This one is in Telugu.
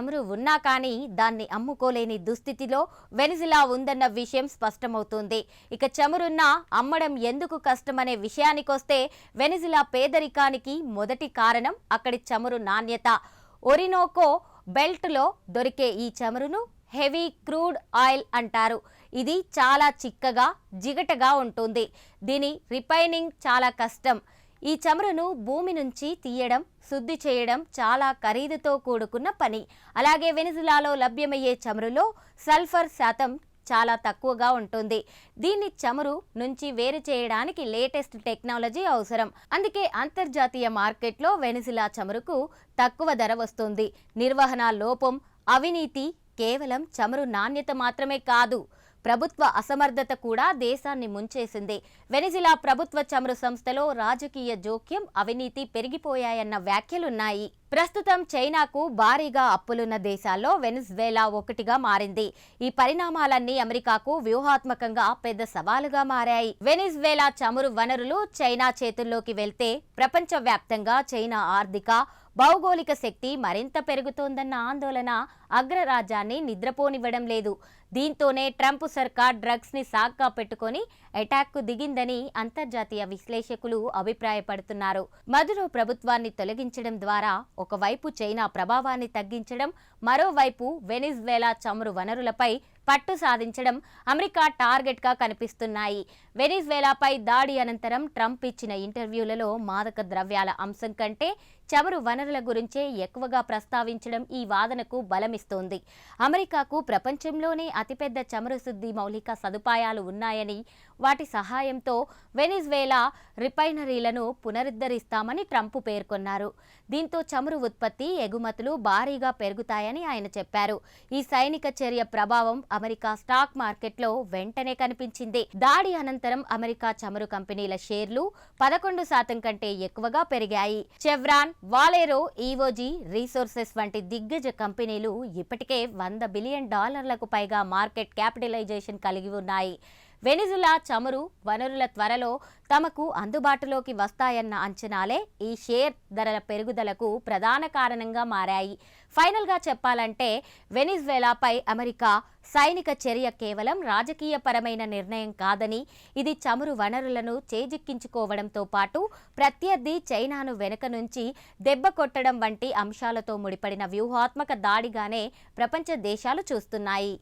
చమురు ఉన్నా కానీ దాన్ని అమ్ముకోలేని దుస్థితిలో వెనిజులా ఉందన్న విషయం స్పష్టమవుతుంది. ఇక చమురున్నా అమ్మడం ఎందుకు కష్టమనే విషయానికొస్తే వెనిజులా పేదరికానికి మొదటి కారణం అక్కడి చమురు నాణ్యత. ఒరినోకో బెల్ట్లో దొరికే ఈ చమురును హెవీ క్రూడ్ ఆయిల్ అంటారు. ఇది చాలా చిక్కగా జిగటగా ఉంటుంది. దీని రిఫైనింగ్ చాలా కష్టం. ఈ చమురును భూమి నుంచి తీయడం, శుద్ధి చేయడం చాలా ఖరీదుతో కూడుకున్న పని. అలాగే వెనిజులాలో లభ్యమయ్యే చమురులో సల్ఫర్ శాతం చాలా తక్కువగా ఉంటుంది. దీన్ని చమురు నుంచి వేరు చేయడానికి లేటెస్ట్ టెక్నాలజీ అవసరం. అందుకే అంతర్జాతీయ మార్కెట్లో వెనిజులా చమురుకు తక్కువ ధర వస్తుంది. నిర్వహణ లోపం, అవినీతి, కేవలం చమురు నాణ్యత మాత్రమే కాదు, ప్రభుత్వ అసమర్థత కూడా దేశాన్ని ముంచేసింది. వెనిజులా ప్రభుత్వ చమురు సంస్థలో రాజకీయ జోక్యం, అవినీతి పెరిగిపోయాయన్న వ్యాఖ్యలున్నాయి. ప్రస్తుతం చైనాకు భారీగా అప్పులున్న దేశాల్లో వెనిజువేలా ఒకటిగా మారింది. ఈ పరిణామాలన్నీ అమెరికాకు వ్యూహాత్మకంగా పెద్ద సవాలుగా మారాయి. వెనిజువేలా చమురు వనరులు చైనా చేతుల్లోకి వెళ్తే ప్రపంచవ్యాప్తంగా చైనా ఆర్థిక, భౌగోళిక శక్తి మరింత పెరుగుతోందన్న ఆందోళన అగ్రరాజ్యాన్ని నిద్రపోనివ్వడం లేదు. దీంతోనే ట్రంప్ సర్కార్ డ్రగ్స్ ని సాగ్గా పెట్టుకొని అటాక్కు దిగిందని అంతర్జాతీయ విశ్లేషకులు అభిప్రాయపడుతున్నారు. మదురో ప్రభుత్వాన్ని తొలగించడం ద్వారా ఒకవైపు చైనా ప్రభావాన్ని తగ్గించడం, మరోవైపు వెనిజువేలా చమురు వనరులపై పట్టు సాధించడం అమెరికా టార్గెట్ గా కనిపిస్తున్నాయి. వెనిజువేలాపై దాడి అనంతరం ట్రంప్ ఇచ్చిన ఇంటర్వ్యూలలో మాదక ద్రవ్యాల అంశం కంటే చమురు వనరుల గురించే ఎక్కువగా ప్రస్తావించడం ఈ వాదనకు బలమిస్తోంది. అమెరికాకు ప్రపంచంలోనే అతిపెద్ద చమురు శుద్ధి మౌలిక సదుపాయాలు ఉన్నాయని, వాటి సహాయంతో వెనిజువేలా రిఫైనరీలను పునరుద్ధరిస్తామని ట్రంప్ పేర్కొన్నారు. దీంతో చమురు ఉత్పత్తి, ఎగుమతులు భారీగా పెరుగుతాయని ఆయన చెప్పారు. ఈ సైనిక చర్య ప్రభావం అమెరికా స్టాక్ మార్కెట్లో వెంటనే కనిపించింది. దాడి అనంతరం అమెరికా చమురు కంపెనీల షేర్లు 11% కంటే ఎక్కువగా పెరిగాయి. చెవ్రాన్, వాలెరో, ఈవోజీ రీసోర్సెస్ వంటి దిగ్గజ కంపెనీలు ఇప్పటికే $100 బిలియన్ పైగా మార్కెట్ క్యాపిటలైజేషన్ కలిగి ఉన్నాయి. వెనిజులా చమురు వనరుల త్వరలో తమకు అందుబాటులోకి వస్తాయన్న అంచనాలే ఈ షేర్ ధరల పెరుగుదలకు ప్రధాన కారణంగా మారాయి. ఫైనల్గా చెప్పాలంటే వెనిజువేలాపై అమెరికా సైనిక చర్య కేవలం రాజకీయపరమైన నిర్ణయం కాదని, ఇది చమురు వనరులను చేజిక్కించుకోవడంతో పాటు ప్రత్యర్థి చైనాను వెనుక నుంచి దెబ్బ కొట్టడం వంటి అంశాలతో ముడిపడిన వ్యూహాత్మక దాడిగానే ప్రపంచ దేశాలు చూస్తున్నాయి.